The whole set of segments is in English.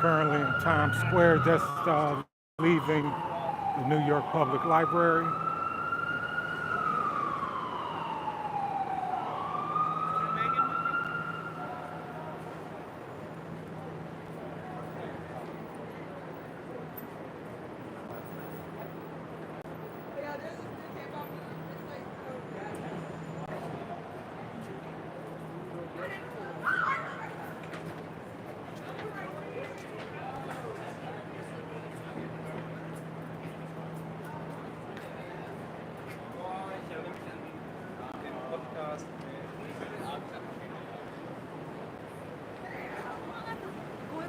Currently in Times Square, just leaving the New York Public Library.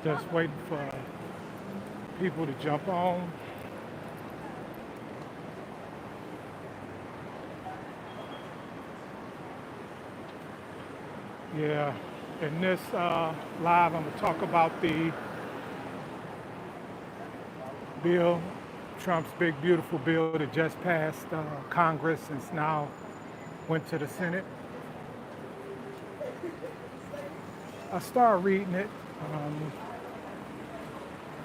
Just waiting for people to jump on. Yeah, in this live, I'm going to talk about the bill, Trump's big, beautiful bill that just passed Congress and it's now went to the Senate. I started reading it. Um,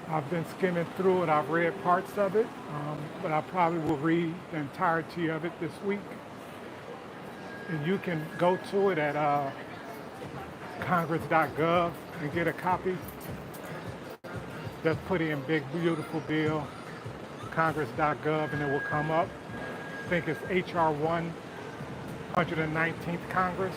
I've been skimming through it. I've read parts of it, but I probably will read the entirety of it this week. And you can go to it at congress.gov and get a copy. Just put in big, beautiful bill, congress.gov, and it will come up. I think it's HR 119th Congress.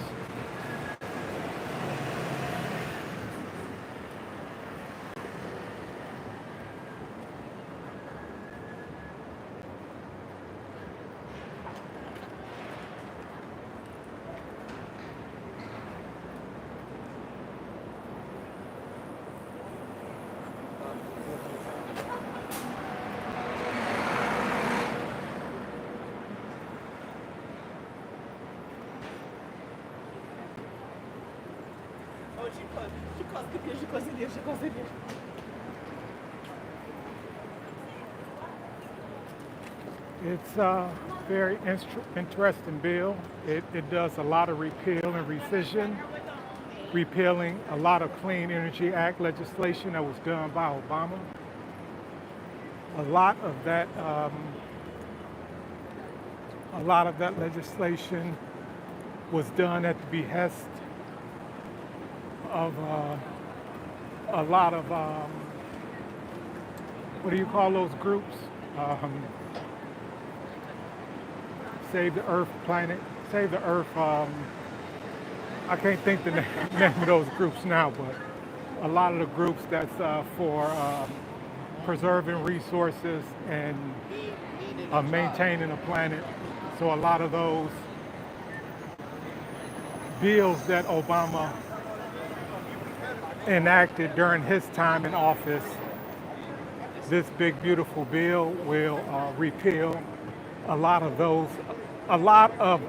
It's a very interesting bill. It does a lot of repeal and rescission, repealing a lot of Clean Energy Act legislation that was done by Obama. A lot of that, a lot of that legislation was done at the behest of a lot of what do you call those groups? Um, Save the Earth Planet, Save the Earth. I can't think the name of those groups now, but a lot of the groups that's for preserving resources and maintaining the planet. So a lot of those bills that Obama enacted during his time in office, this big beautiful bill will repeal a lot of those, a lot of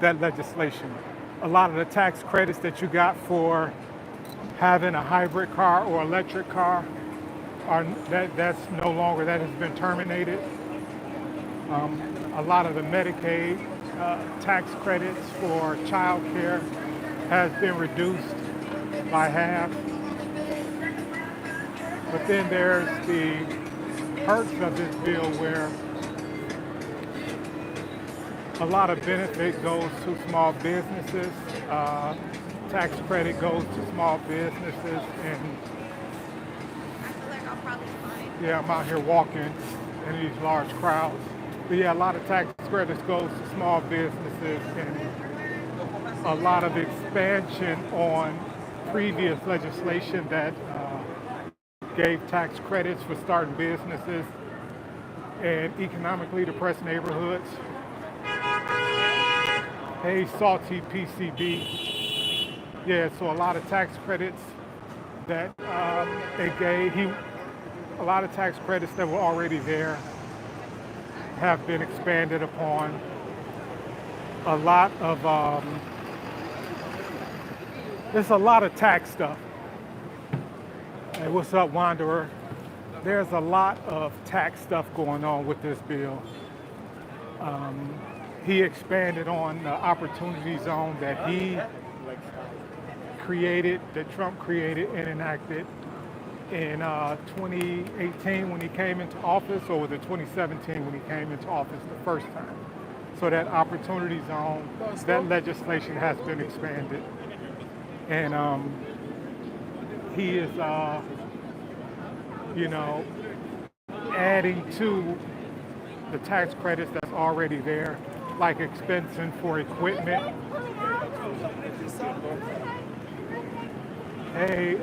that legislation. A lot of the tax credits that you got for having a hybrid car or electric car are that's no longer, that has been terminated. A lot of the Medicaid tax credits for child care has been reduced by half. But then there's the perks of this bill where a lot of benefit goes to small businesses. Tax credit goes to small businesses, and yeah, I'm out here walking in these large crowds. But yeah, a lot of tax credits goes to small businesses, and a lot of expansion on previous legislation that gave tax credits for starting businesses in economically depressed neighborhoods. Hey, Salty PCB. Yeah, so a lot of tax credits that they gave. A lot of tax credits that were already there have been expanded upon. A lot of there's a lot of tax stuff. Hey, what's up, Wanderer? There's a lot of tax stuff going on with this bill. He expanded on the opportunity zone that he created, that Trump created and enacted. in 2018 when he came into office, or was it 2017 when he came into office the first time? So that opportunity zone, that legislation has been expanded. And he is, you know, adding to the tax credits that's already there, like expensing for equipment. Hey,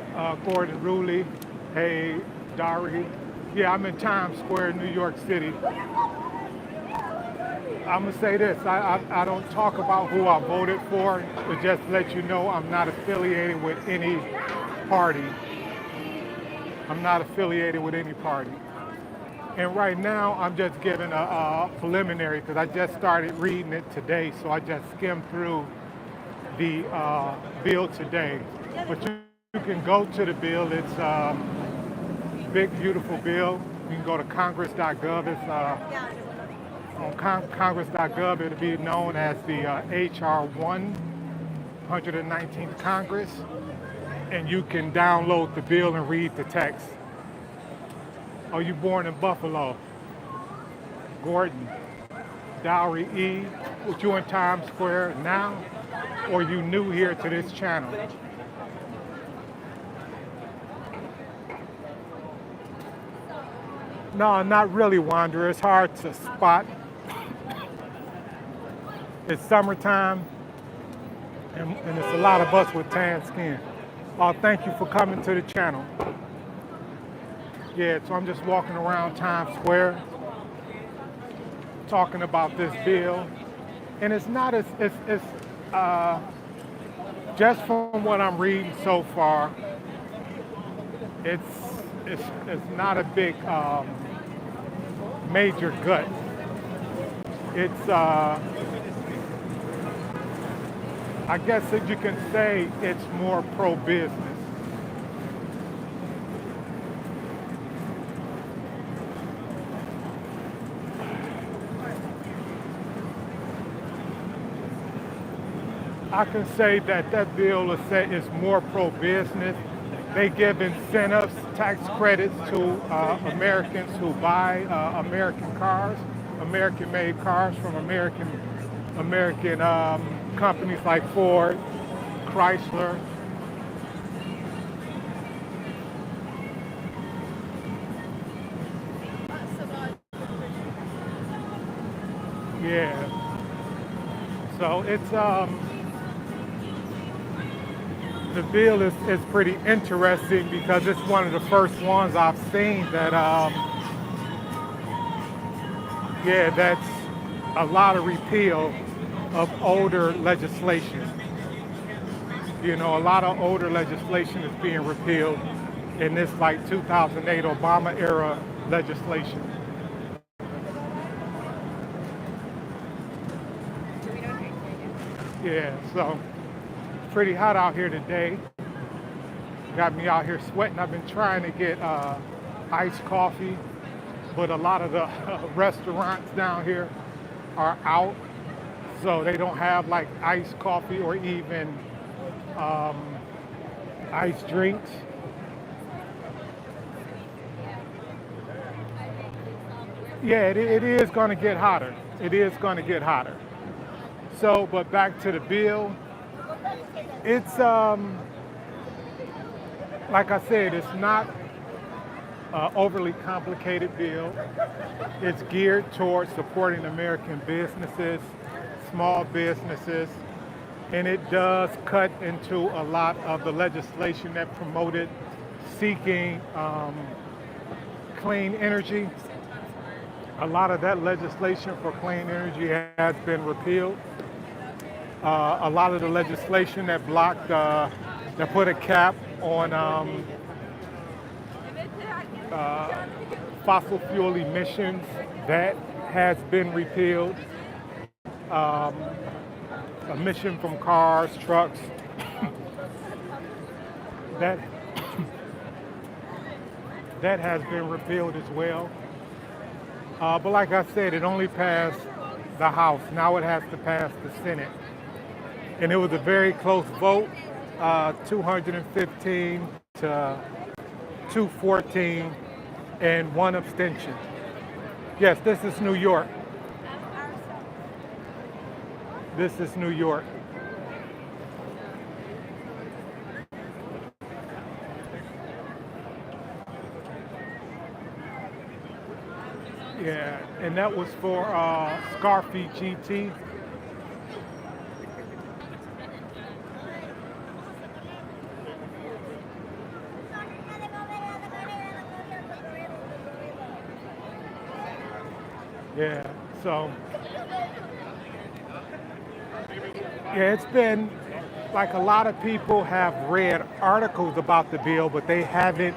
Gordon Ruley. Hey, Dari. Yeah, I'm in Times Square, New York City. I'm gonna say this, I don't talk about who I voted for, but just to let you know I'm not affiliated with any party. I'm not affiliated with any party. And right now I'm just giving a preliminary because I just started reading it today, so I just skimmed through the bill today. But you can go to the bill, it's big, beautiful bill. You can go to congress.gov. It's on congress.gov. It'll be known as the HR 119th Congress. And you can download the bill and read the text. Are you born in Buffalo? Gordon, Dowry E, was you in Times Square now? Or you new here to this channel? No, not really, Wanderer. It's hard to spot. It's summertime, and it's a lot of us with tan skin. Thank you for coming to the channel. Yeah, so I'm just walking around Times Square talking about this bill. And it's not as, it's just from what I'm reading so far, it's not a big major gut. It's, I guess that you can say it's more pro-business. I can say that that bill is more pro-business. They give incentives, tax credits to Americans who buy American cars, American-made cars from American companies like Ford, Chrysler. Yeah. So it's the bill is pretty interesting because it's one of the first ones I've seen that yeah, that's a lot of repeal of older legislation. You know, a lot of older legislation is being repealed in this like 2008 Obama era legislation. Yeah, so pretty hot out here today. Got me out here sweating. I've been trying to get iced coffee, but a lot of the restaurants down here are out, so they don't have like iced coffee or even iced drinks. Yeah, it is going to get hotter. It is going to get hotter. So, but back to the bill. It's like I said, it's not an overly complicated bill. It's geared towards supporting American businesses, small businesses, and it does cut into a lot of the legislation that promoted seeking clean energy. A lot of that legislation for clean energy has been repealed. A lot of the legislation that blocked, that put a cap on fossil fuel emissions, that has been repealed. Emission from cars, trucks, that that has been repealed as well. But like I said, it only passed the House. Now it has to pass the Senate. And it was a very close vote, 215 to 214, and one abstention. Yes, this is New York. This is New York. Yeah, and that was for Scarfy GT. Yeah, so yeah, it's been like a lot of people have read articles about the bill, but they haven't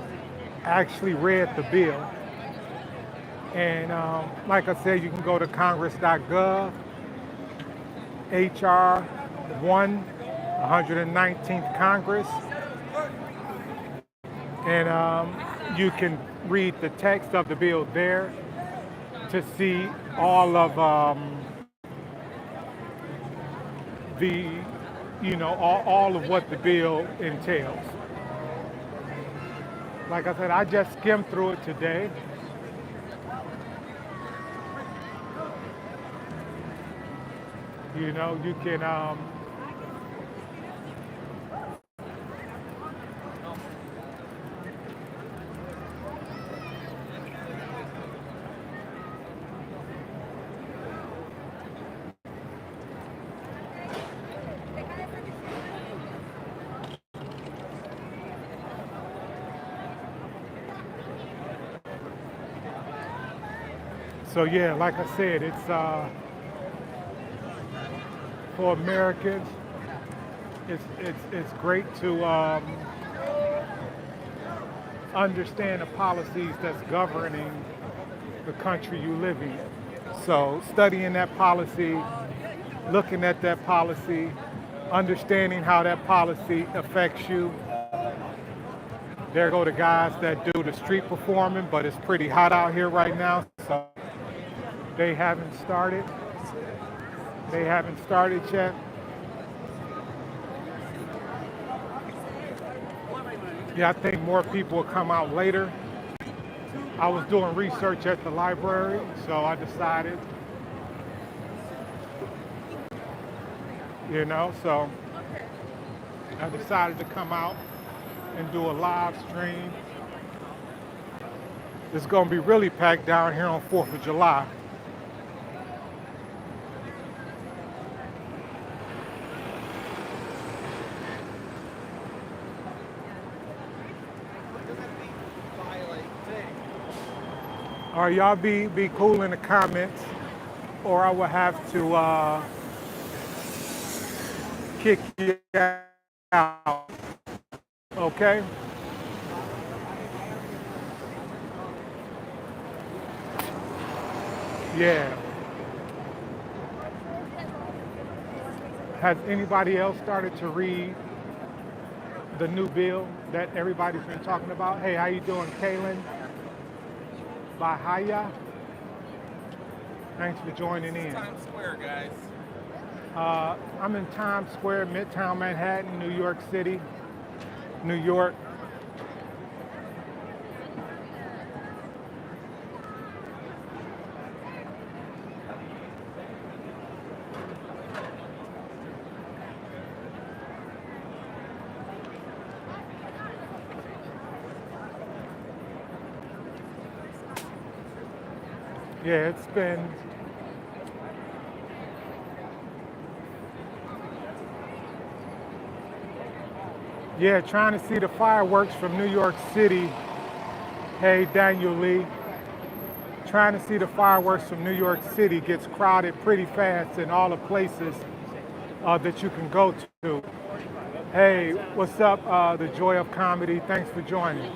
actually read the bill. And like I said, you can go to congress.gov, HR 1, 119th Congress, and you can read the text of the bill there to see all of the, all of what the bill entails. Like I said, I just skimmed through it today. You can so yeah, like I said, it's for Americans. It's great to understand the policies that's governing the country you live in. So studying that policy, looking at that policy, understanding how that policy affects you. There go the guys that do the street performing, but it's pretty hot out here right now, so they haven't started. They haven't started yet. Yeah, I think more people will come out later. I was doing research at the library, so I decided, so I decided to come out and do a live stream. It's going to be really packed down here on 4th of July. All right, y'all be cool in the comments, or I will have to kick you out. Okay? Yeah. Has anybody else started to read the new bill that everybody's been talking about? Hey, how you doing, Kaylin? Bahaya. Thanks for joining in. Times Square, guys. I'm in Times Square, Midtown Manhattan, New York City, New York. Yeah, it's been trying to see the fireworks from New York City. Hey, Daniel Lee. Trying to see the fireworks from New York City gets crowded pretty fast in all the places that you can go to. Hey, what's up, The Joy of Comedy? Thanks for joining.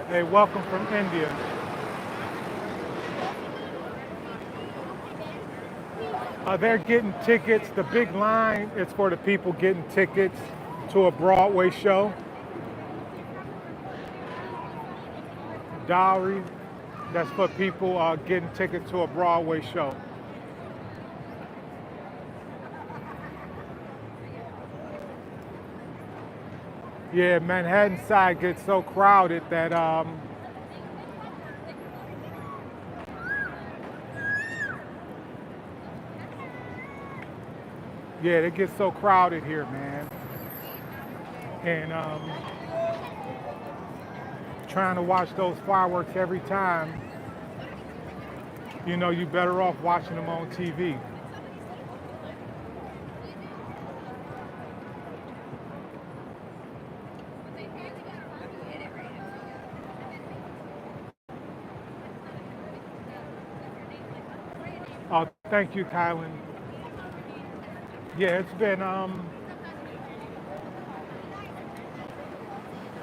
Hey, welcome from India. They're getting tickets. The big line is for the people getting tickets to a Broadway show. Dowry, that's for people getting tickets to a Broadway show. Yeah, Manhattan side gets so crowded that yeah, it gets so crowded here, man. And trying to watch those fireworks every time, you better off watching them on TV. Oh, thank you, Kylan. Yeah, it's been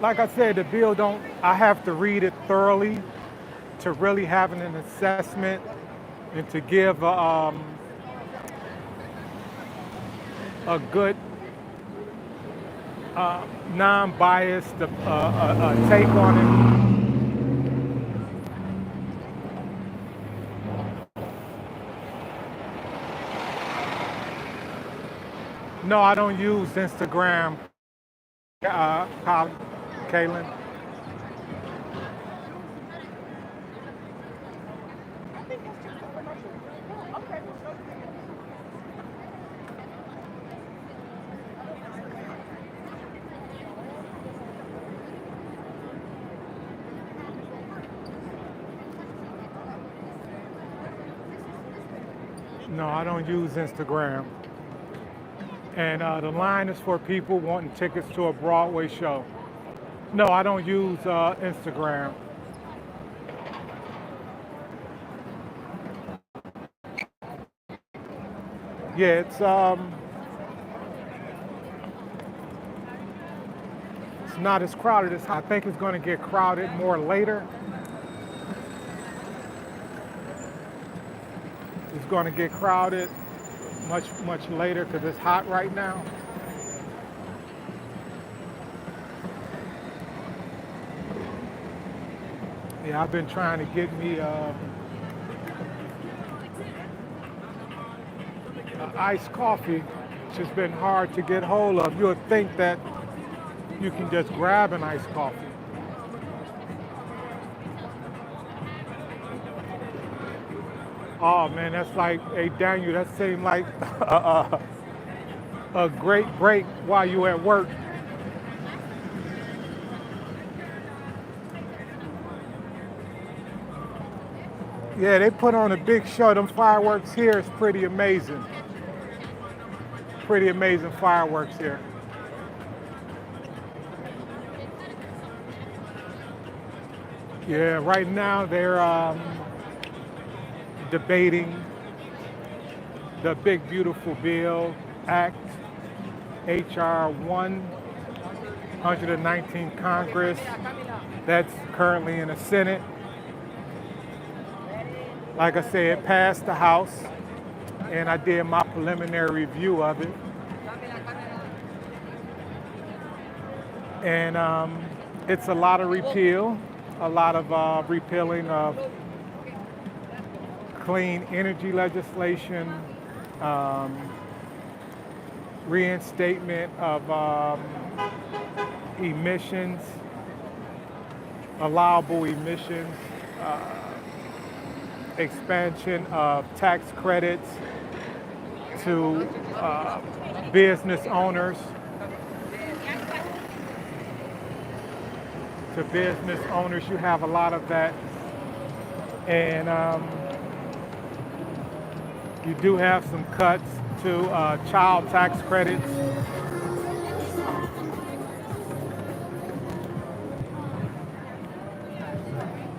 like I said, the bill don't. I have to read it thoroughly to really have an assessment and to give a good non-biased take on it. No, I don't use Instagram, Kaylin. No, I don't use Instagram. And the line is for people wanting tickets to a Broadway show. No, I don't use Instagram. Yeah, it's not as crowded as I think it's going to get crowded more later. It's going to get crowded much later because it's hot right now. Yeah, I've been trying to get me iced coffee, which has been hard to get hold of. You would think that you can just grab an iced coffee. Oh man, that's like, hey Daniel, that seemed like a great break while you at work. Yeah, they put on a big show. Them fireworks here is pretty amazing. Pretty amazing fireworks here. Yeah, right now they're debating the Big Beautiful Bill Act, HR 119 Congress. That's currently in the Senate. Like I said, it passed the House, and I did my preliminary review of it. And it's a lot of repeal, a lot of repealing of clean energy legislation, reinstatement of emissions, allowable emissions, expansion of tax credits to business owners. To business owners, you have a lot of that. And you do have some cuts to child tax credits.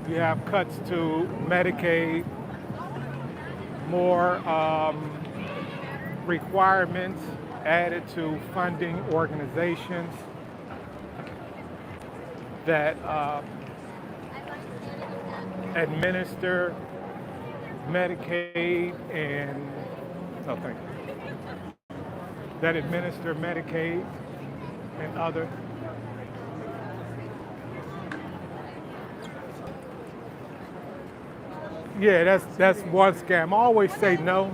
You have cuts to Medicaid, more requirements added to funding organizations that administer Medicaid and nothing. That administer Medicaid and other. Yeah, that's one scam. I always say no.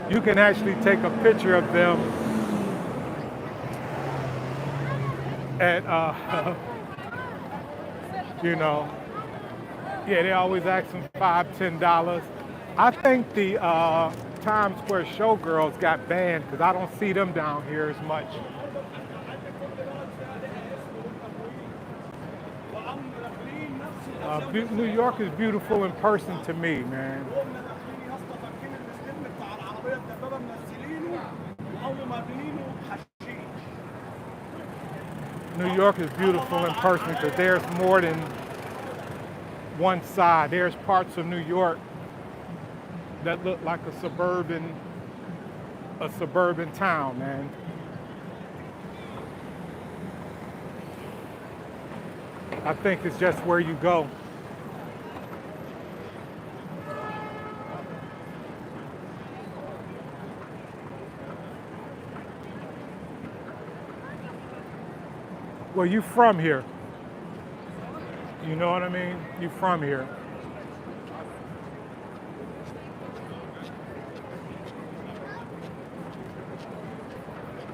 You can actually take a picture of them at, you know, yeah, they always ask them $5, $10. I think the Times Square Showgirls got banned because I don't see them down here as much. New York is beautiful in person to me, man. New York is beautiful in person because there's more than one side. There's parts of New York that look like a suburban town, man. I think it's just where you go. Well, you from here. You know what I mean? You from here.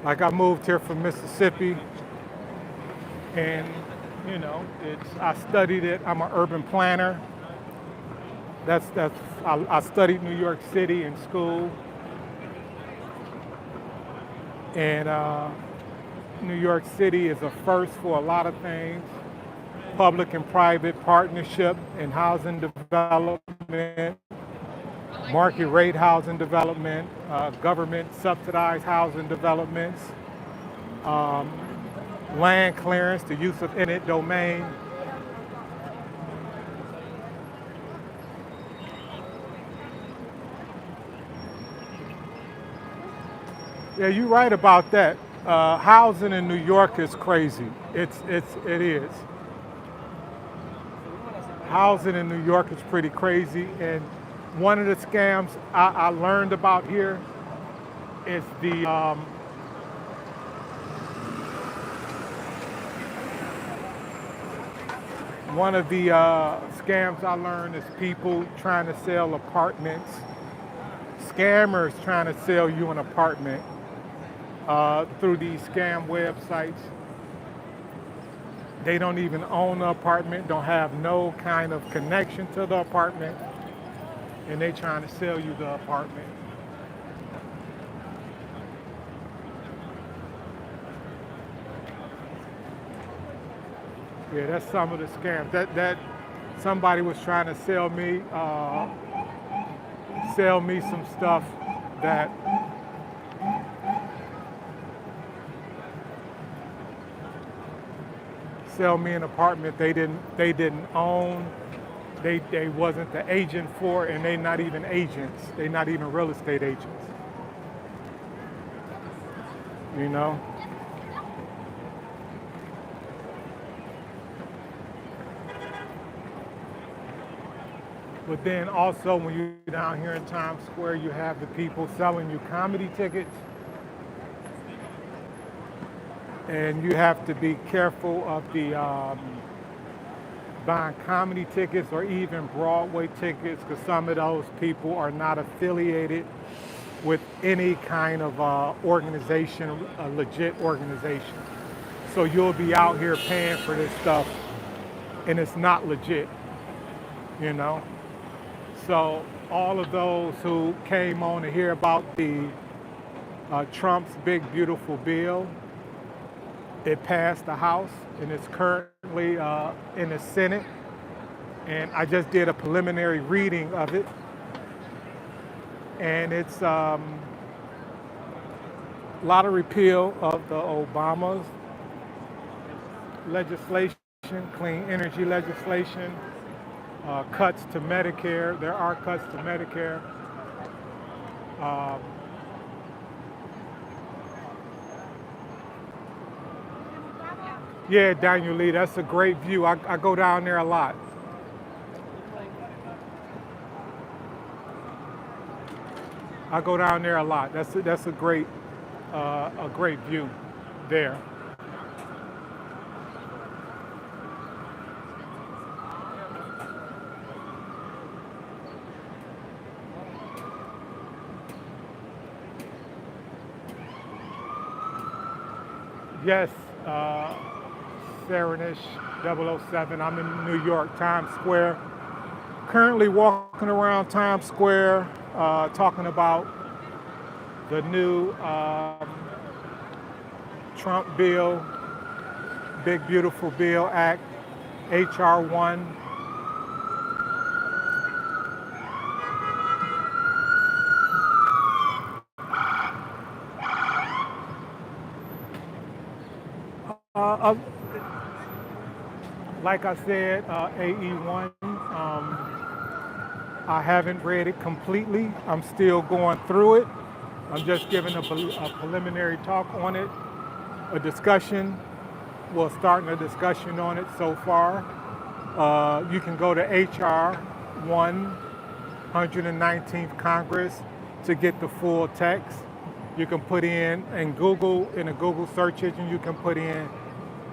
Like I moved here from Mississippi and I studied it. I'm an urban planner. I studied New York City in school. And New York City is a first for a lot of things. Public and private partnership in housing development, market rate housing development, government subsidized housing developments, land clearance, the use of eminent domain. Yeah, you're right about that. Housing in New York is crazy. It is. Housing in New York is pretty crazy, and one of the scams I learned about here is one of the scams I learned is people trying to sell apartments, scammers trying to sell you an apartment through these scam websites. They don't even own the apartment, don't have no kind of connection to the apartment, and they trying to sell you the apartment. Yeah, that's some of the scams. That somebody was trying to sell me some stuff that sell me an apartment they didn't own. They wasn't the agent for, and they not even agents. They not even real estate agents. You know. But then also when you're down here in Times Square, you have the people selling you comedy tickets. And you have to be careful of the buying comedy tickets or even Broadway tickets, because some of those people are not affiliated with any kind of organization, a legit organization. So you'll be out here paying for this stuff and it's not legit, you know? So all of those who came on to hear about the Trump's big beautiful bill, it passed the House and it's currently in the Senate. And I just did a preliminary reading of it. And it's a lot of repeal of the Obama's legislation, clean energy legislation, cuts to Medicare. There are cuts to Medicare. Yeah, Daniel Lee, that's a great view. I go down there a lot. I go down there a lot. That's a great view there. Yes, Saranish 007. I'm in New York, Times Square. Currently walking around Times Square talking about the new Trump bill, Big Beautiful Bill Act, HR 1. Uh, like I said, AE1, I haven't read it completely. I'm still going through it. I'm just giving a preliminary talk on it, a discussion. Well, starting a discussion on it so far. You can go to HR 119th Congress to get the full text. You can put in Google, in a Google search engine, you can put in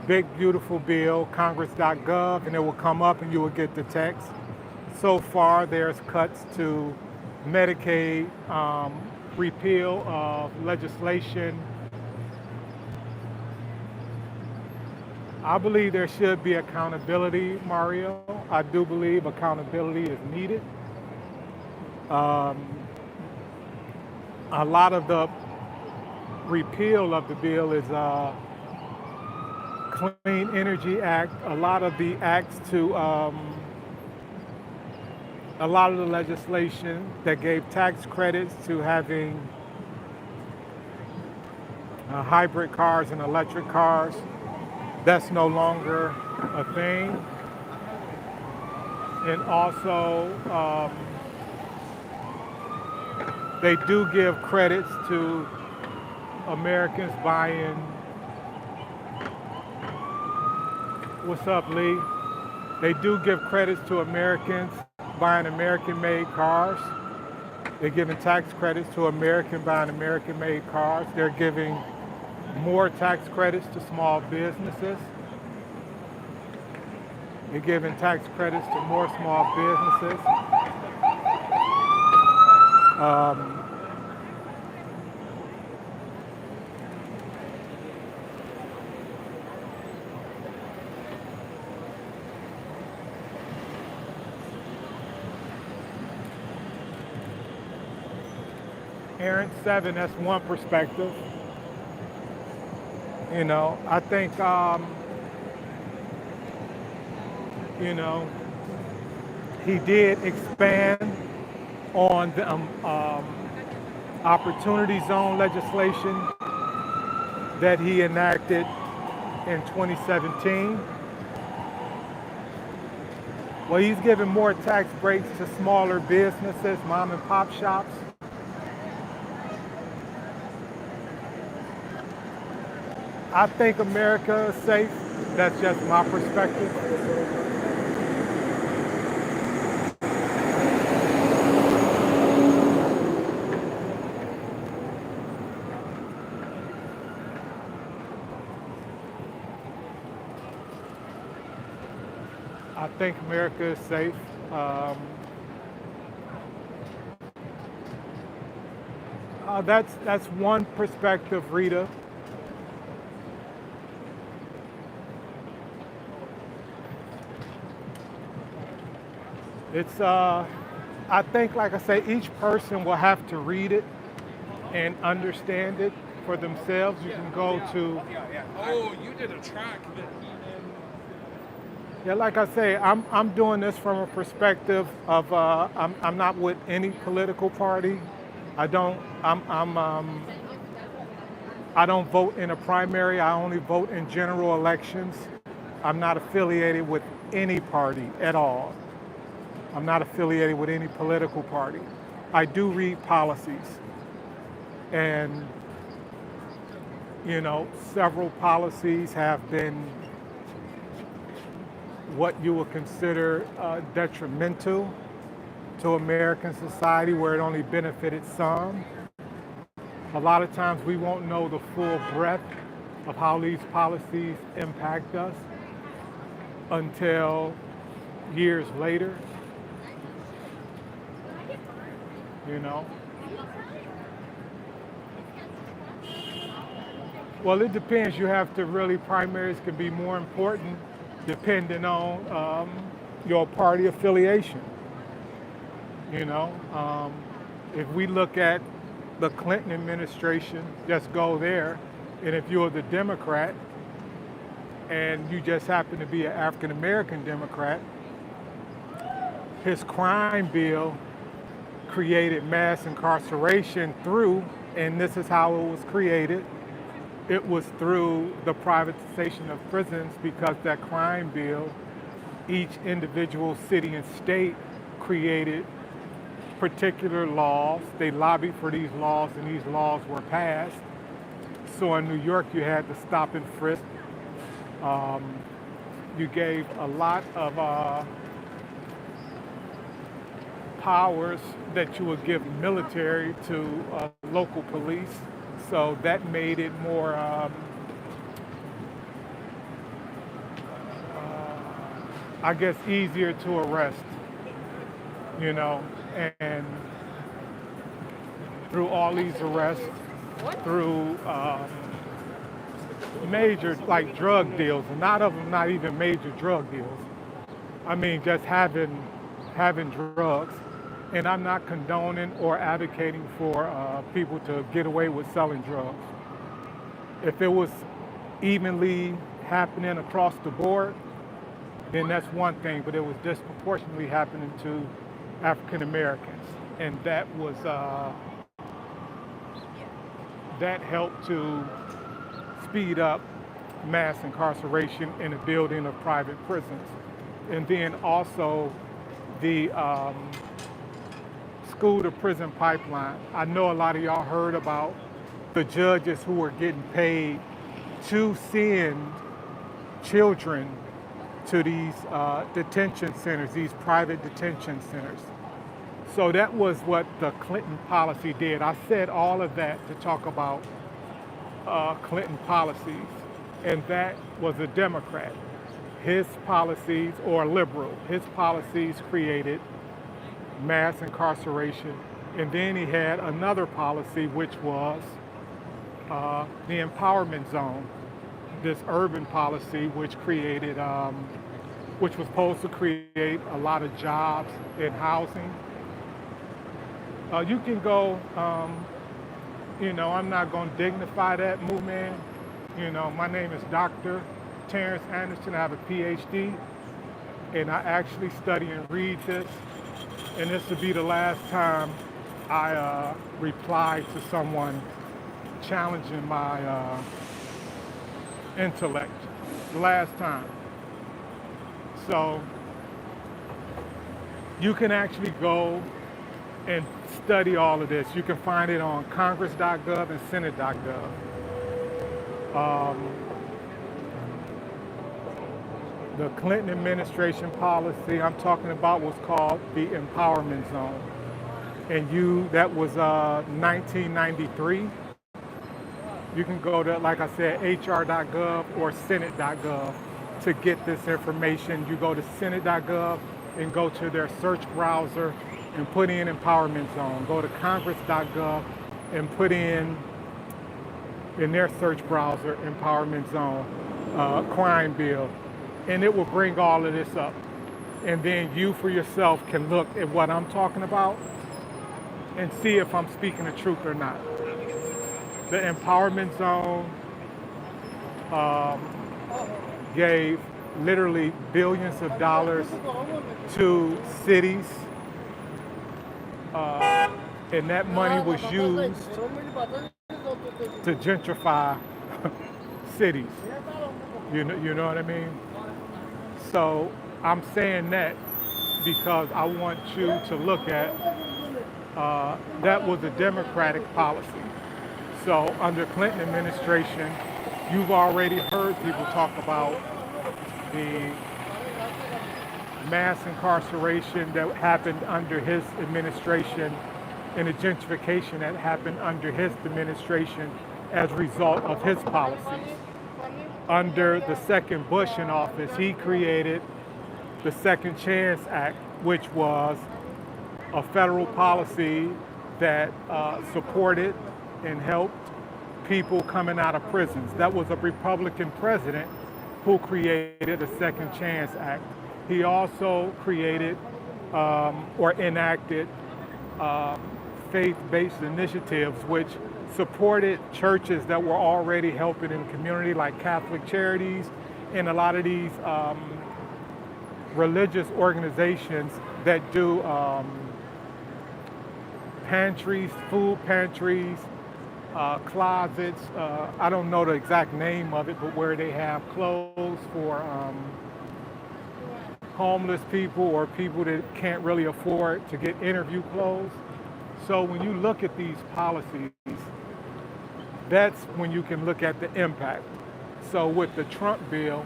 Big Beautiful Bill, congress.gov, and it will come up and you will get the text. So far, there's cuts to Medicaid, repeal of legislation. I believe there should be accountability, Mario. I do believe accountability is needed. A lot of the repeal of the bill is Clean Energy Act. A lot of the acts to, a lot of the legislation that gave tax credits to having hybrid cars and electric cars, that's no longer a thing. And also, they do give credits to Americans buying, what's up, Lee? They do give credits to Americans buying American-made cars. They're giving tax credits to American buying American-made cars. They're giving more tax credits to small businesses. They're giving tax credits to more small businesses. Aaron 7, that's one perspective. You know, I think, you know, he did expand on the Opportunity Zone legislation that he enacted in 2017. Well, he's giving more tax breaks to smaller businesses, mom and pop shops. I think America is safe. That's just my perspective. I think America is safe. That's one perspective, Rita. It's, I think, like I say, each person will have to read it and understand it for themselves. You can go to. Oh, you did a track that Yeah, like I say, I'm doing this from a perspective of I'm not with any political party. I don't I don't vote in a primary. I only vote in general elections. I'm not affiliated with any party at all. I'm not affiliated with any political party. I do read policies, and you know, several policies have been what you would consider detrimental to American society, where it only benefited some. A lot of times we won't know the full breadth of how these policies impact us until years later, you know. Well, it depends. You have to really, primaries can be more important depending on your party affiliation. You know, if we look at the Clinton administration, just go there, and if you're the Democrat and you just happen to be an African American Democrat, his crime bill created mass incarceration through, and this is how it was created. It was through the privatization of prisons because that crime bill, each individual city and state created particular laws. They lobbied for these laws, and these laws were passed. So in New York, you had the stop and frisk. You gave a lot of powers that you would give military to local police. So that made it more, I guess, easier to arrest, you know, and through all these arrests, through major like drug deals, and not of them not even major drug deals. I mean, just having drugs. And I'm not condoning or advocating for people to get away with selling drugs. If it was evenly happening across the board, then that's one thing, but it was disproportionately happening to African Americans. And that helped to speed up mass incarceration in the building of private prisons. And then also the school to prison pipeline. I know a lot of y'all heard about the judges who were getting paid to send children to these detention centers, these private detention centers. So that was what the Clinton policy did. I said all of that to talk about Clinton policies, and that was a Democrat. His policies, or liberal, his policies created mass incarceration. And then he had another policy, which was the empowerment zone, this urban policy, which created, which was supposed to create a lot of jobs in housing. You can go, you know, I'm not going to dignify that movement. You know, my name is Dr. Terrence Anderson. I have a PhD, and I actually study and read this. And this would be the last time I reply to someone challenging my intellect. The last time. So you can actually go and study all of this. You can find it on congress.gov and senate.gov. The Clinton administration policy I'm talking about was called the empowerment zone. And that was 1993. You can go to, like I said, hr.gov or senate.gov to get this information. You go to senate.gov and go to their search browser and put in empowerment zone. Go to congress.gov and put in their search browser, empowerment zone, crime bill. And it will bring all of this up. And then you for yourself can look at what I'm talking about and see if I'm speaking the truth or not. The empowerment zone gave literally billions of dollars to cities, and that money was used to gentrify cities. You know what I mean? So I'm saying that because I want you to look at that was a Democratic policy. So under Clinton administration, you've already heard people talk about the mass incarceration that happened under his administration and the gentrification that happened under his administration as a result of his policies. Under the second Bush in office, he created the Second Chance Act, which was a federal policy that supported and helped people coming out of prisons. That was a Republican president who created the Second Chance Act. He also created or enacted faith-based initiatives which supported churches that were already helping in the community, like Catholic Charities and a lot of these religious organizations that do pantries, food pantries, closets. I don't know the exact name of it, but where they have clothes for homeless people or people that can't really afford to get interview clothes. So when you look at these policies, that's when you can look at the impact. So with the Trump bill,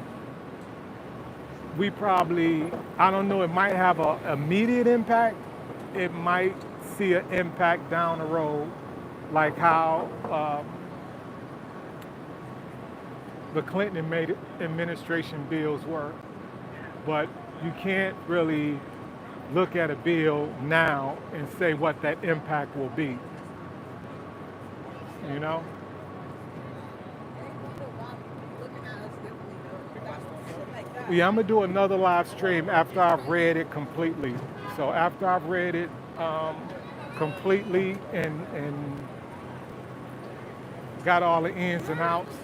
we probably, I don't know, it might have an immediate impact. It might see an impact down the road, like how the Clinton administration bills were. But you can't really look at a bill now and say what that impact will be, you know? Yeah, I'm gonna do another live stream after I've read it completely. So after I've read it completely and got all the ins and outs,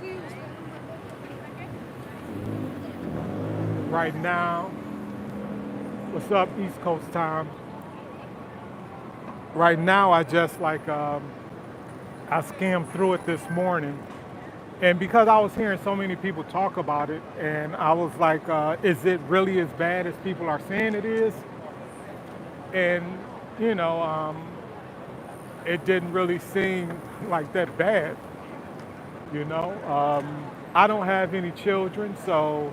right now, what's up, East Coast time? Right now, I just like, I skimmed through it this morning. And because I was hearing so many people talk about it, and I was like, is it really as bad as people are saying it is? And, you know, it didn't really seem like that bad, you know? I don't have any children, so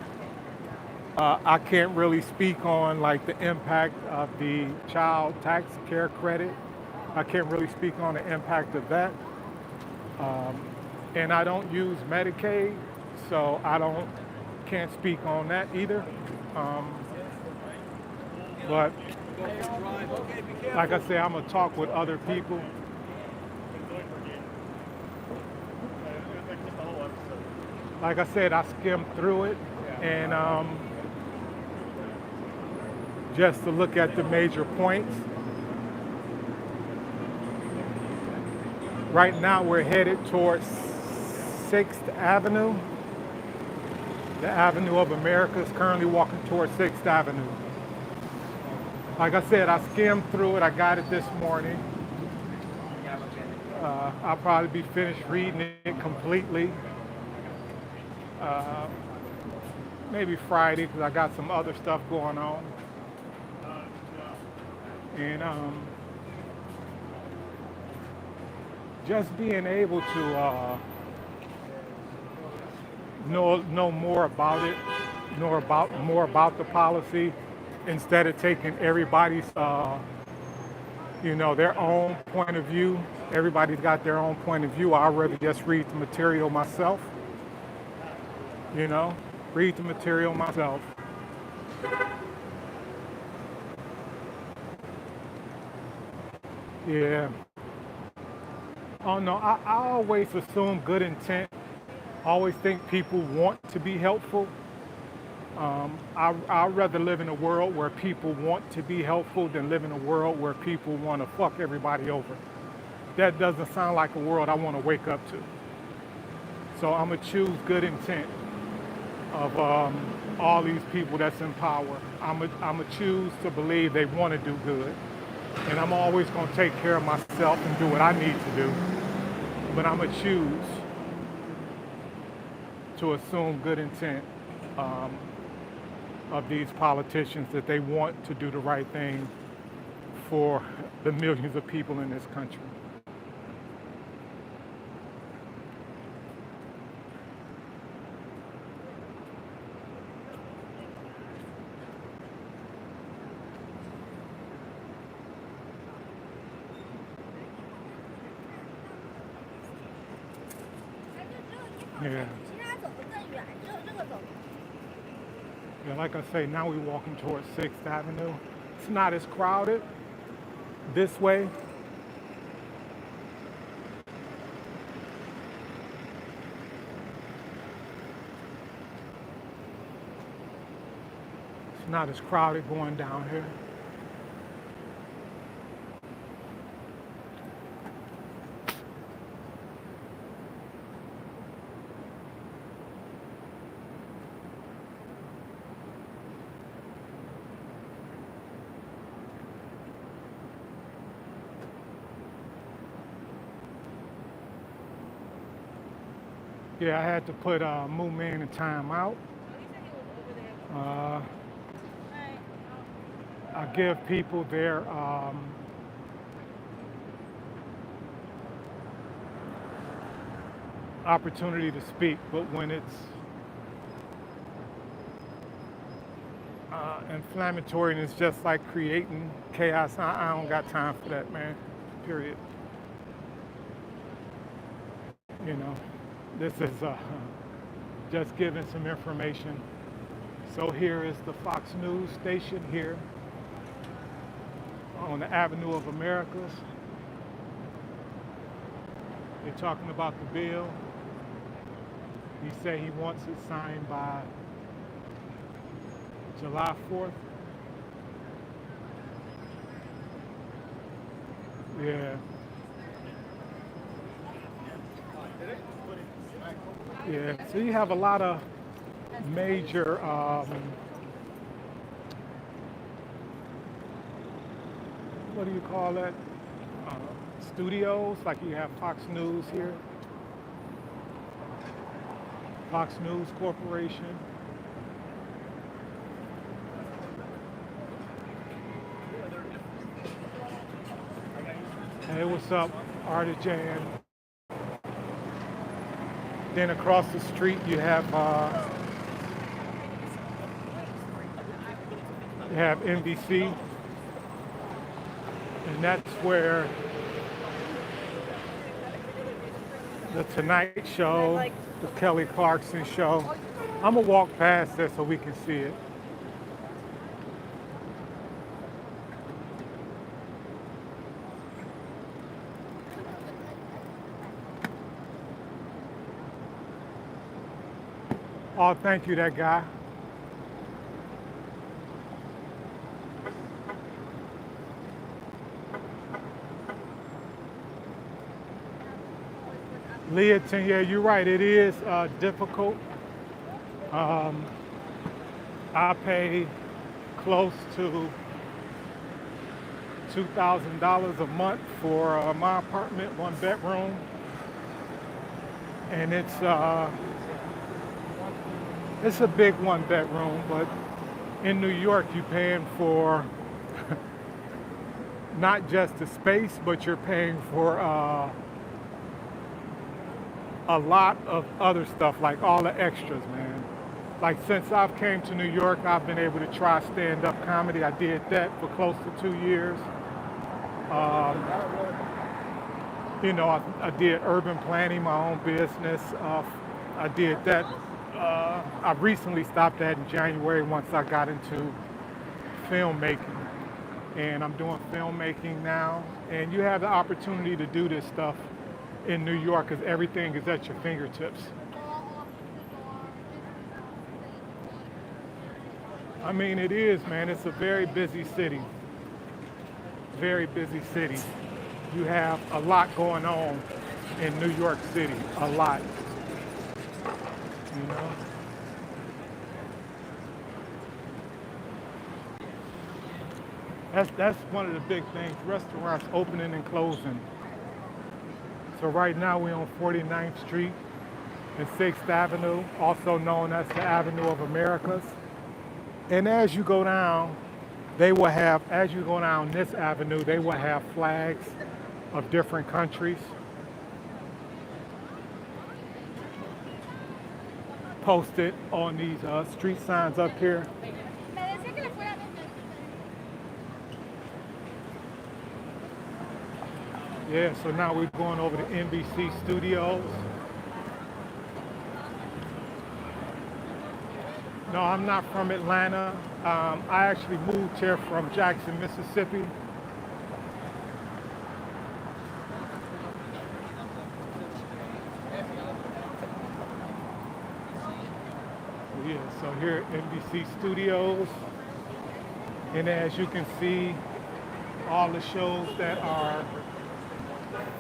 I can't really speak on like the impact of the child tax care credit. I can't really speak on the impact of that. And I don't use Medicaid, so can't speak on that either. But like I said, I'm gonna talk with other people. Like I said, I skimmed through it and just to look at the major points. Right now we're headed towards 6th Avenue. The Avenue of America is currently walking towards 6th Avenue. Like I said, I skimmed through it. I got it this morning. I'll probably be finished reading it completely. Maybe Friday, because I got some other stuff going on. And just being able to know more about it, know more about the policy, instead of taking everybody's, their own point of view. Everybody's got their own point of view. I'd rather just read the material myself. Read the material myself. Yeah. Oh no, I always assume good intent. I always think people want to be helpful. I'd rather live in a world where people want to be helpful than live in a world where people want to fuck everybody over. That doesn't sound like a world I want to wake up to. So I'm gonna choose good intent of all these people that's in power. I'm gonna choose to believe they want to do good. And I'm always gonna take care of myself and do what I need to do. But I'm gonna choose to assume good intent of these politicians, that they want to do the right thing for the millions of people in this country. Yeah. Yeah, like I say, now we're walking towards 6th Avenue. It's not as crowded this way. It's not as crowded going down here. Yeah, I had to put Moo Man in timeout. Uh, I give people their opportunity to speak, but when it's inflammatory and it's just like creating chaos, I don't got time for that, man. Period. You know, this is just giving some information. So here is the Fox News station here on the Avenue of Americas. They're talking about the bill. He said he wants it signed by July 4th. Yeah. Yeah, so you have a lot of major what do you call that? Studios, like you have Fox News here, Fox News Corporation. Hey, what's up, Artijan? Then across the street you have NBC, and that's where the Tonight Show, the Kelly Clarkson Show. I'm gonna walk past there so we can see it. Oh, thank you, that guy. Leaton, yeah, you're right. It is difficult. I pay close to $2,000 a month for my apartment, one bedroom, and it's a big one bedroom, but in New York you're paying for not just the space, but you're paying for a lot of other stuff, like all the extras, man. Like since I've came to New York, I've been able to try stand-up comedy. I did that for close to 2 years. You know, I did urban planning, my own business. I did that. I recently stopped that in January once I got into filmmaking. And I'm doing filmmaking now. And you have the opportunity to do this stuff in New York because everything is at your fingertips. I mean, it is, man. It's a very busy city. Very busy city. You have a lot going on in New York City. A lot. You know? That's one of the big things. Restaurants opening and closing. So right now we're on 49th Street and 6th Avenue, also known as the Avenue of Americas. And as you go down, as you go down this avenue, they will have flags of different countries posted on these street signs up here. Yeah, so now we're going over to NBC Studios. No, I'm not from Atlanta. I actually moved here from Jackson, Mississippi. Yeah, so here at NBC Studios. And as you can see, all the shows that are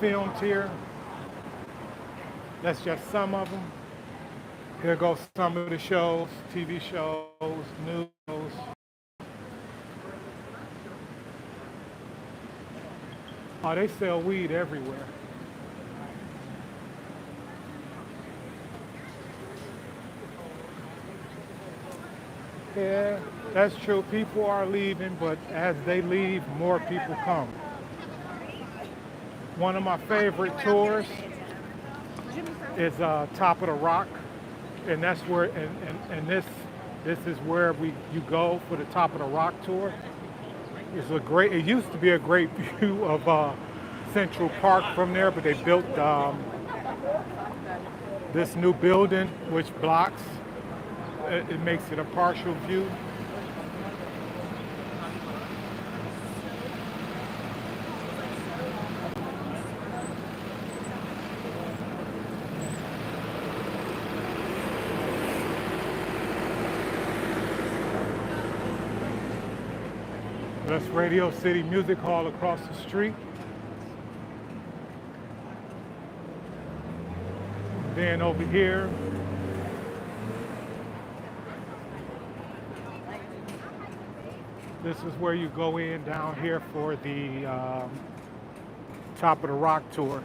filmed here, that's just some of them. Here goes some of the shows, TV shows, news. Oh, they sell weed everywhere. Yeah, that's true. People are leaving, but as they leave, more people come. One of my favorite tours is Top of the Rock, and that's where, and this is where you go for the Top of the Rock tour. It's a great. It used to be a great view of Central Park from there, but they built this new building which blocks. It makes it a partial view. That's Radio City Music Hall across the street. Then over here, this is where you go in down here for the Top of the Rock tour.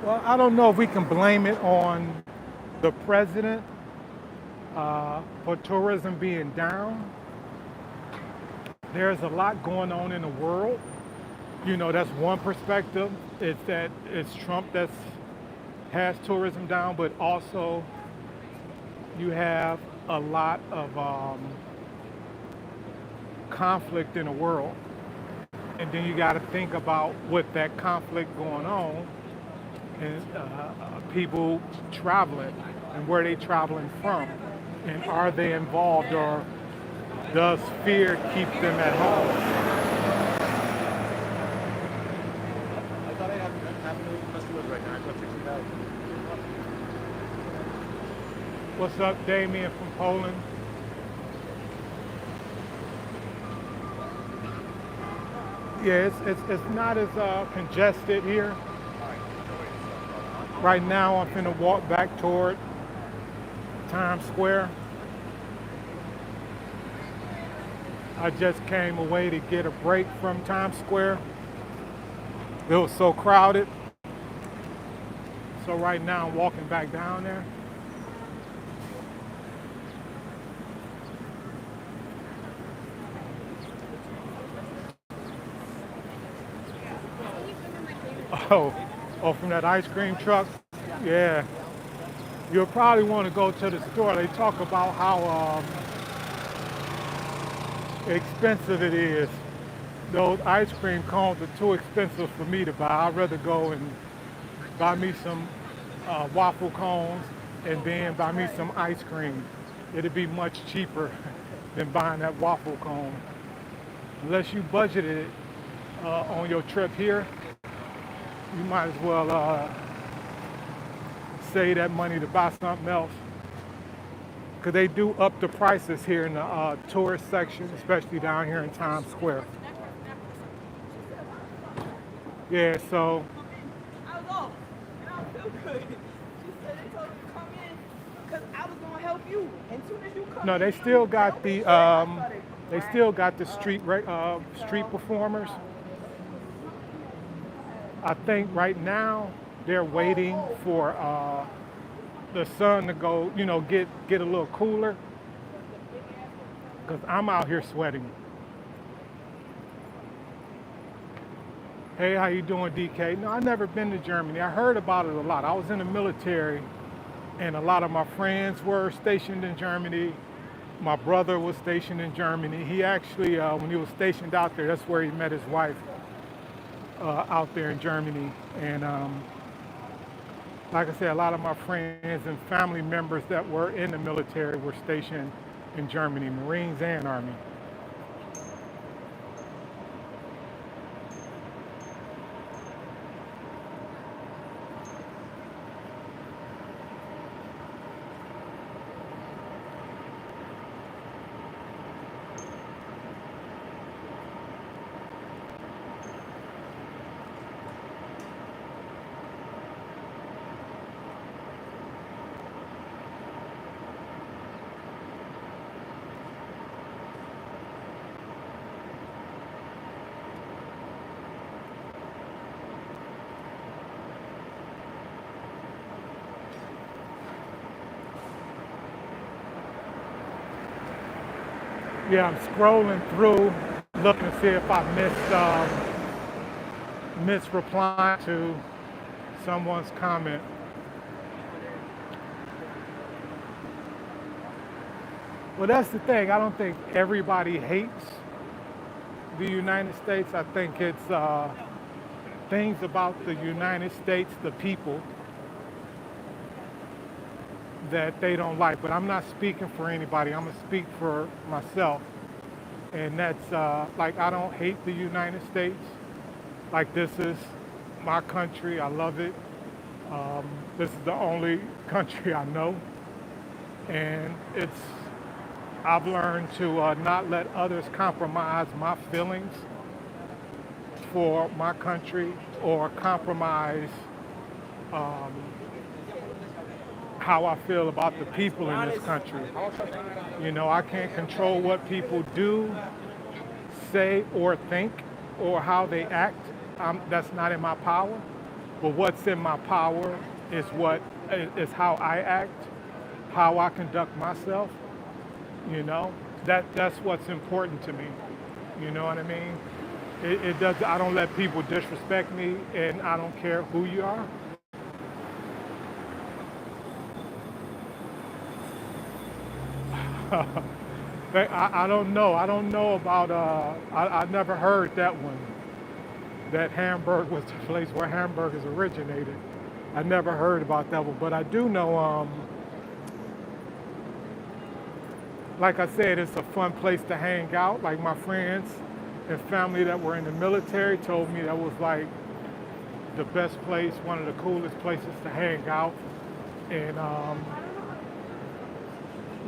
Well, I don't know if we can blame it on the president for tourism being down. There's a lot going on in the world. You know, that's one perspective. It's that it's Trump that has tourism down, but also you have a lot of conflict in the world. And then you got to think about with that conflict going on and people traveling and where they traveling from. And are they involved or does fear keep them at home? I thought I have no customers right now. I got 60,000. What's up, Damien from Poland? Yeah, it's not as congested here. Right now, I'm finna walk back toward Times Square. I just came away to get a break from Times Square. It was so crowded. So right now, I'm walking back down there. Oh, from that ice cream truck? Yeah. You'll probably want to go to the store. They talk about how expensive it is. Those ice cream cones are too expensive for me to buy. I'd rather go and buy me some waffle cones and then buy me some ice cream. It'd be much cheaper than buying that waffle cone. Unless you budgeted on your trip here, you might as well save that money to buy something else. Because they do up the prices here in the tourist section, especially down here in Times Square. Yeah, so. I was off, and I feel good. She said they told me to come in because I was gonna help you. And soon as you come No, in, they still got the street performers. I think right now they're waiting for the sun to go, get a little cooler. Because I'm out here sweating. Hey, how you doing, DK? No, I've never been to Germany. I heard about it a lot. I was in the military, and a lot of my friends were stationed in Germany. My brother was stationed in Germany. He actually, when he was stationed out there, that's where he met his wife, out there in Germany. And Like I said, a lot of my friends and family members that were in the military were stationed in Germany, Marines and Army. Yeah, I'm scrolling through, looking to see if I missed replying to someone's comment. Well, that's the thing. I don't think everybody hates the United States. I think it's things about the United States, the people, that they don't like. But I'm not speaking for anybody. I'm gonna speak for myself. And that's like, I don't hate the United States. Like, this is my country. I love it. This is the only country I know. And I've learned to not let others compromise my feelings for my country or compromise how I feel about the people in this country. You know, I can't control what people do, say, or think, or how they act. That's not in my power. But what's in my power is how I act, how I conduct myself. You know, that's what's important to me. You know what I mean? It does. I don't let people disrespect me, and I don't care who you are. I don't know. I don't know about. I never heard that one. That Hamburg was the place where hamburgers originated. I never heard about that one, but I do know. Like I said, it's a fun place to hang out. Like, my friends and family that were in the military told me that was like the best place, one of the coolest places to hang out, and a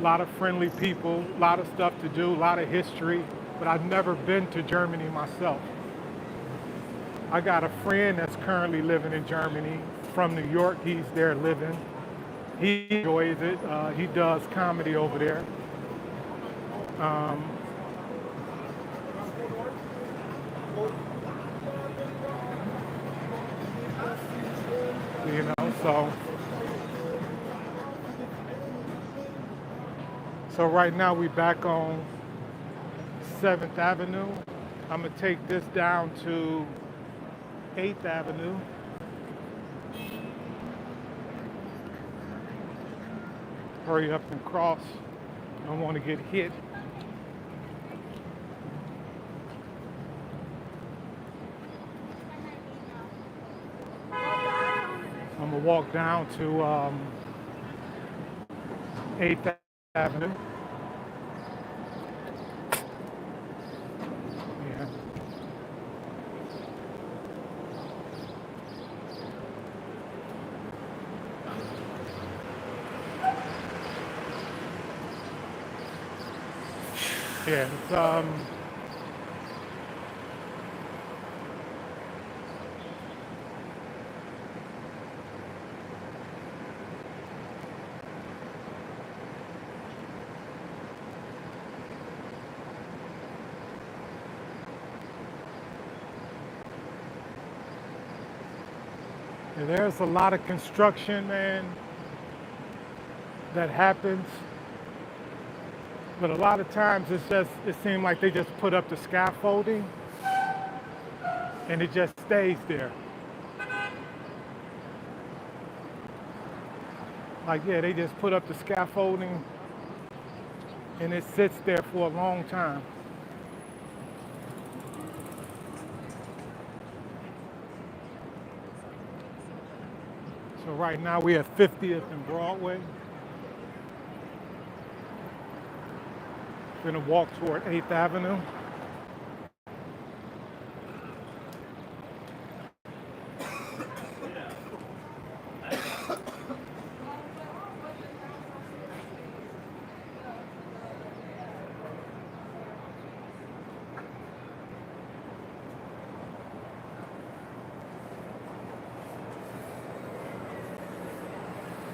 lot of friendly people, a lot of stuff to do, a lot of history. But I've never been to Germany myself. I got a friend that's currently living in Germany from New York. He's there living. He enjoys it. He does comedy over there. You know, so right now we back on 7th Avenue. I'm gonna take this down to 8th Avenue. Hurry up and cross. I don't want to get hit. I'm gonna walk down to 8th Avenue. Yeah. Yeah, there's a lot of construction, man, that happens. But a lot of times it seems like they just put up the scaffolding and it just stays there. Like, yeah, they just put up the scaffolding and it sits there for a long time. So right now we at 50th and Broadway. Gonna walk toward 8th Avenue.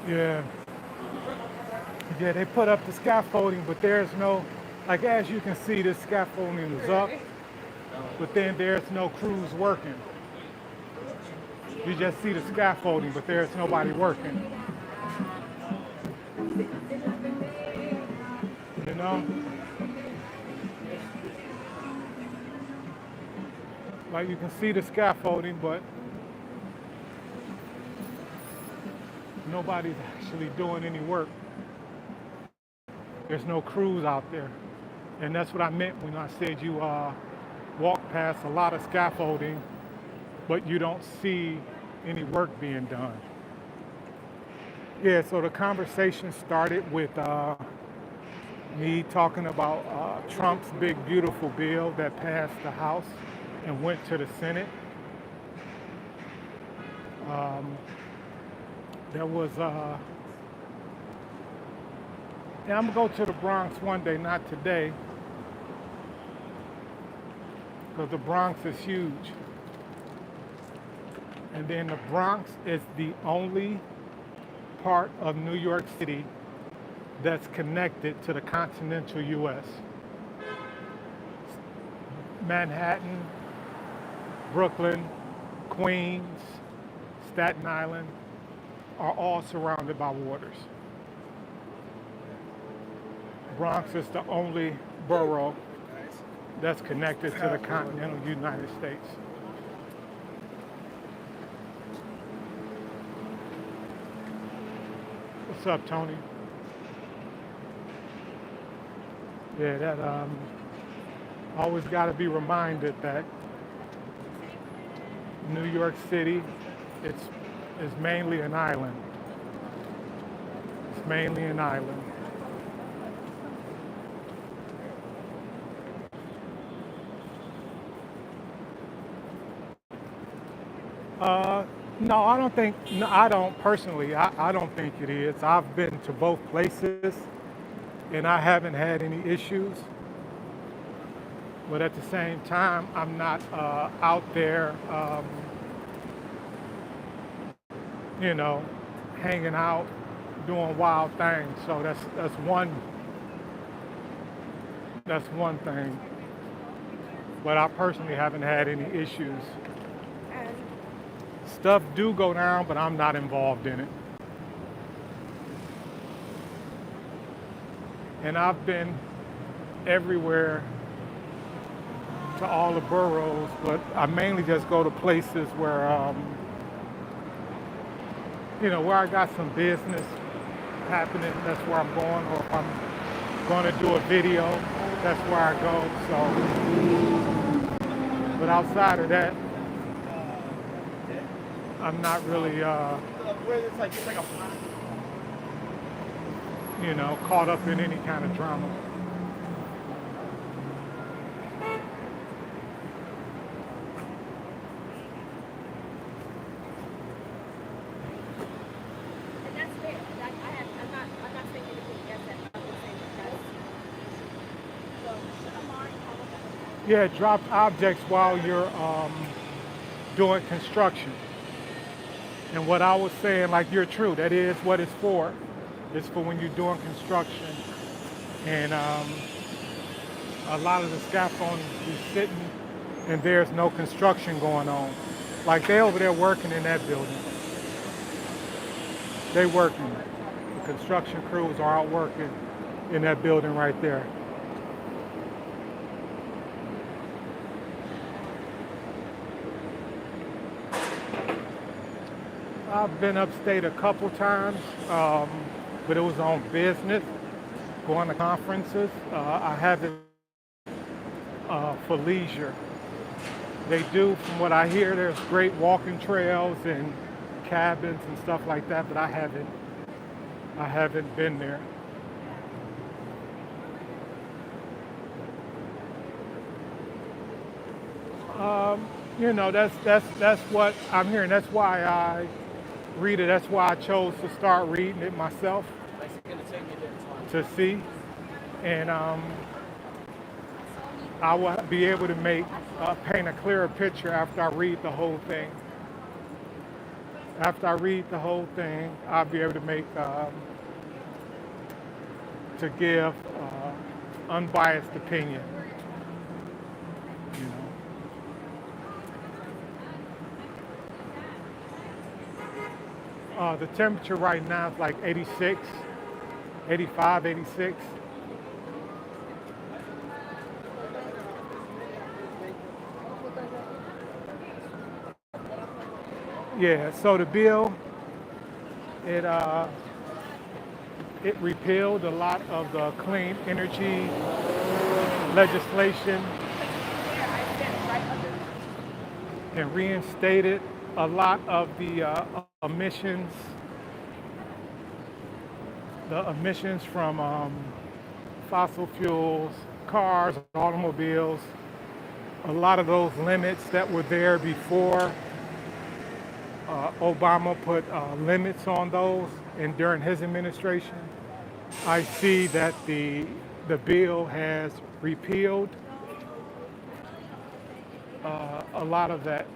Yeah. Yeah, they put up the scaffolding, but there's no, like as you can see, this scaffolding is up, but then there's no crews working. You just see the scaffolding, but there's nobody working. You know? Like you can see the scaffolding, but nobody's actually doing any work. There's no crews out there. And that's what I meant when I said you walk past a lot of scaffolding, but you don't see any work being done. Yeah, so the conversation started with me talking about Trump's big, beautiful bill that passed the House and went to the Senate. There was, and I'm gonna go to the Bronx one day, not today, because the Bronx is huge. And then the Bronx is the only part of New York City that's connected to the continental US. Manhattan, Brooklyn, Queens, Staten Island are all surrounded by waters. Bronx is the only borough that's connected to the continental United States. What's up, Tony? Yeah, that always got to be reminded that New York City, is mainly an island. It's mainly an island. No, I don't think, no, I don't personally, I don't think it is. I've been to both places and I haven't had any issues. But at the same time, I'm not out there, you know, hanging out, doing wild things. So that's one thing. But I personally haven't had any issues. Stuff do go down, but I'm not involved in it. And I've been everywhere to all the boroughs, but I mainly just go to places where, you know, where I got some business happening, that's where I'm going, or if I'm going to do a video, that's where I go. So, but outside of that, I'm not really, you know, caught up in any kind of drama. And that's fair. Like, I'm not saying anything against that. I'm just saying that that's. Yeah, drop objects while you're doing construction. And what I was saying, like, you're true, that is what it's for. It's for when you're doing construction. And a lot of the scaffolding is sitting and there's no construction going on. Like, they over there working in that building. They working. The construction crews are out working in that building right there. I've been upstate a couple times, but it was on business, going to conferences. I haven't for leisure. They do, from what I hear, there's great walking trails and cabins and stuff like that, but I haven't been there. You know, that's what I'm hearing. That's why I read it. That's why I chose to start reading it myself to see, and I will be able to paint a clearer picture after I read the whole thing. After I read the whole thing, I'll be able to give unbiased opinion. You know. The temperature right now is like 86, 85, 86. Yeah, so the bill, it repealed a lot of the clean energy legislation and reinstated a lot of the emissions from fossil fuels, cars, automobiles, a lot of those limits that were there before. Obama put limits on those, and during his administration, I see that the bill has repealed a lot of that,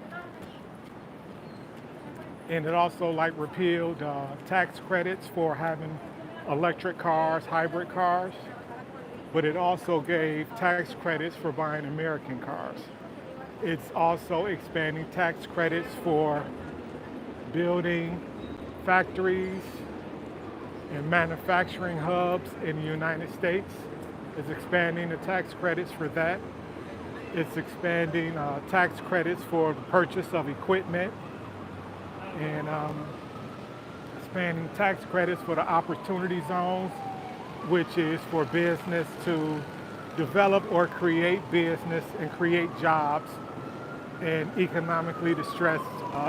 and it also like repealed tax credits for having electric cars, hybrid cars, but it also gave tax credits for buying American cars. It's also expanding tax credits for building factories and manufacturing hubs in the United States. It's expanding the tax credits for that. It's expanding tax credits for the purchase of equipment, and expanding tax credits for the opportunity zones, which is for business to develop or create business and create jobs in economically distressed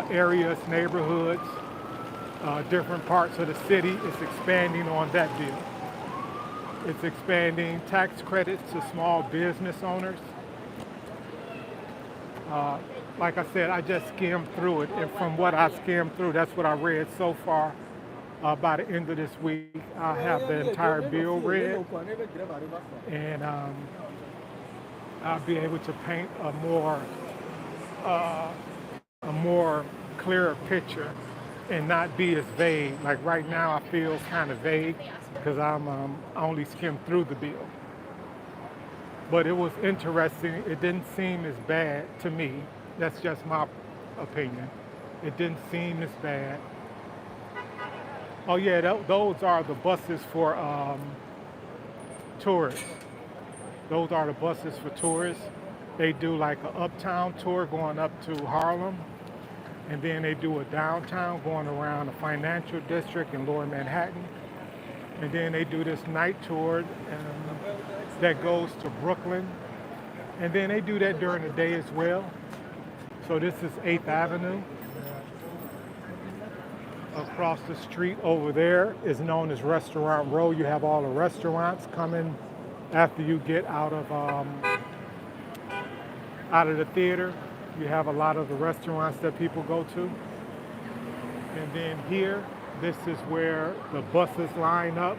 areas, neighborhoods, different parts of the city. It's expanding on that bill. It's expanding tax credits to small business owners. Like I said, I just skimmed through it, and from what I skimmed through, that's what I read so far. By the end of this week, I'll have the entire bill read, and I'll be able to paint a more clearer picture and not be as vague. Like right now, I feel kind of vague because I only skimmed through the bill. But it was interesting. It didn't seem as bad to me. That's just my opinion. It didn't seem as bad. Oh yeah, those are the buses for tourists. Those are the buses for tourists. They do like an uptown tour going up to Harlem, and then they do a downtown going around the financial district in Lower Manhattan, and then they do this night tour that goes to Brooklyn, and then they do that during the day as well. So this is 8th Avenue. Across the street over there is known as Restaurant Row. You have all the restaurants coming after you get out of the theater. You have a lot of the restaurants that people go to. And then here, this is where the buses line up.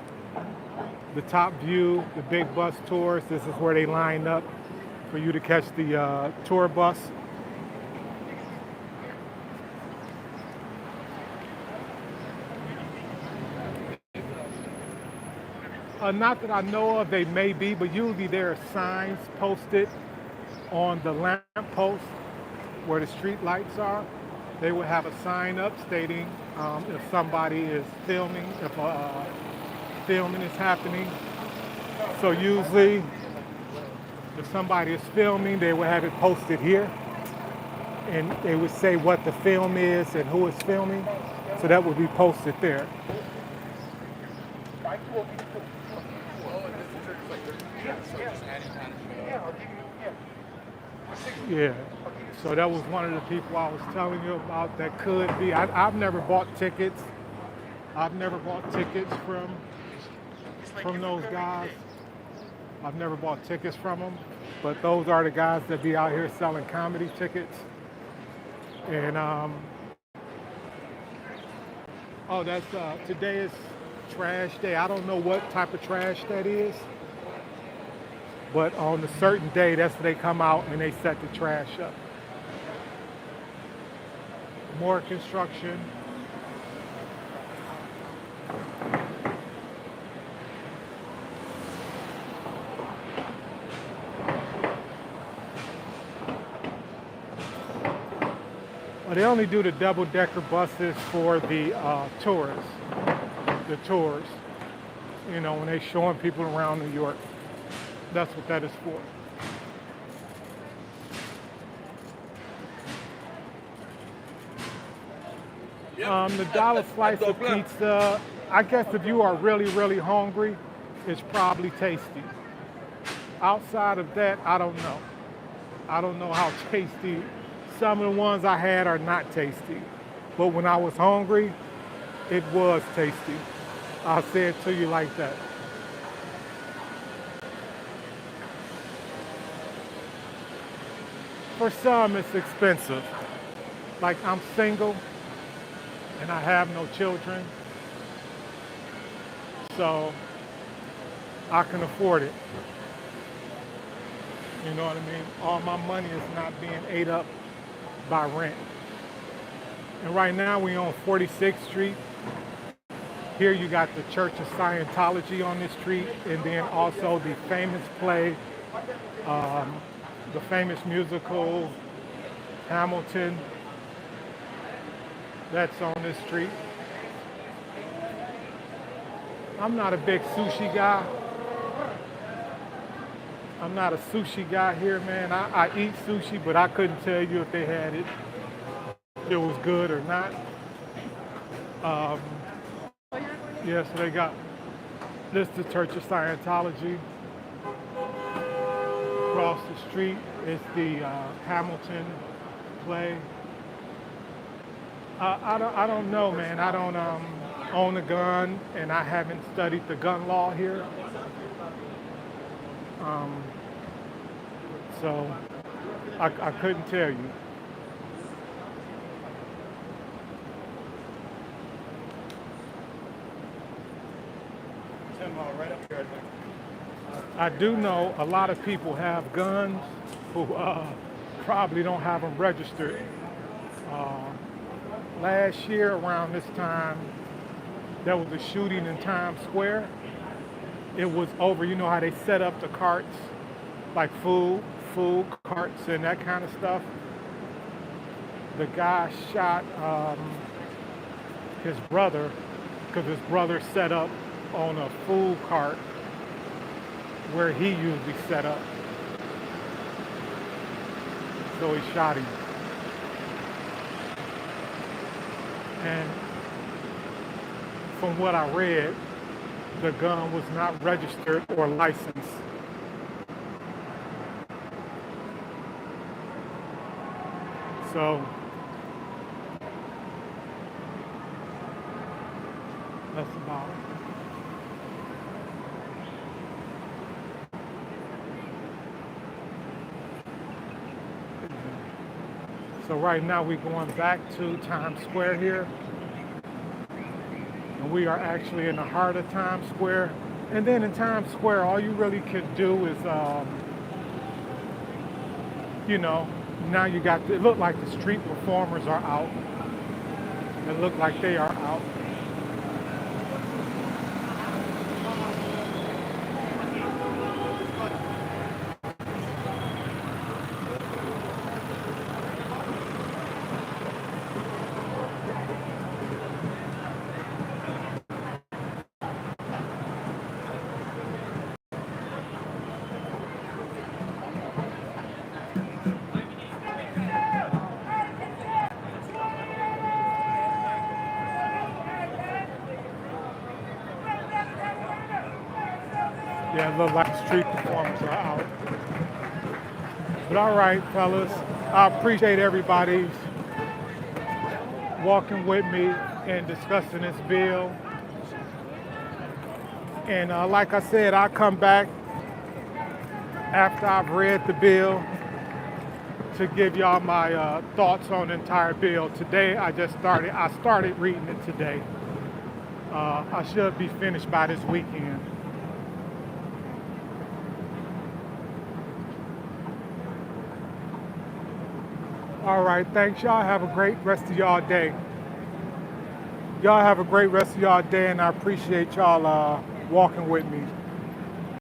The top view, the big bus tours, this is where they line up for you to catch the tour bus. Not that I know of, they may be, but usually there are signs posted on the lamp post where the street lights are. They will have a sign up stating if somebody is filming, if filming is happening. So usually, if somebody is filming, they will have it posted here, and they would say what the film is and who is filming. So that would be posted there. Yeah. So that was one of the people I was telling you about that could be. I've never bought tickets. I've never bought tickets from those guys. I've never bought tickets from them, but those are the guys that be out here selling comedy tickets. And oh, that's today is trash day. I don't know what type of trash that is, but on a certain day, that's when they come out and they set the trash up. More construction. Well, they only do the double-decker buses for the tourists, the tours. You know, when they're showing people around New York, that's what that is for. The dollar slice of pizza, I guess if you are really, really hungry, it's probably tasty. Outside of that, I don't know. I don't know how tasty. Some of the ones I had are not tasty. But when I was hungry, it was tasty. I'll say it to you like that. For some, it's expensive. Like I'm single and I have no children. So I can afford it. You know what I mean? All my money is not being ate up by rent. And right now we on 46th Street. Here you got the Church of Scientology on this street, and then also the famous play, the famous musical Hamilton. That's on this street. I'm not a big sushi guy. I'm not a sushi guy here, man. I eat sushi, but I couldn't tell you if they had it, if it was good or not. Yeah, so they got this, the Church of Scientology. Across the street is the Hamilton play. I don't know, man. I don't own a gun, and I haven't studied the gun law here. So I couldn't tell you. Right up here, I think. I do know a lot of people have guns who probably don't have them registered. Last year around this time, there was a shooting in Times Square. It was over, you know how they set up the carts, like food carts and that kind of stuff. The guy shot his brother because his brother set up on a food cart where he usually set up. So he shot him. And from what I read, the gun was not registered or licensed. So that's about it. So right now we're going back to Times Square here. And we are actually in the heart of Times Square. And then in Times Square, all you really can do is, you know, now you got, it look like the street performers are out. It look like they are out. Yeah, it look like street performers are out. But all right, fellas, I appreciate everybody walking with me and discussing this bill. And like I said, I'll come back after I've read the bill to give y'all my thoughts on the entire bill. Today, I started reading it today. I should be finished by this weekend. All right, thanks y'all. Have a great rest of y'all day. Y'all have a great rest of y'all day, and I appreciate y'all walking with me.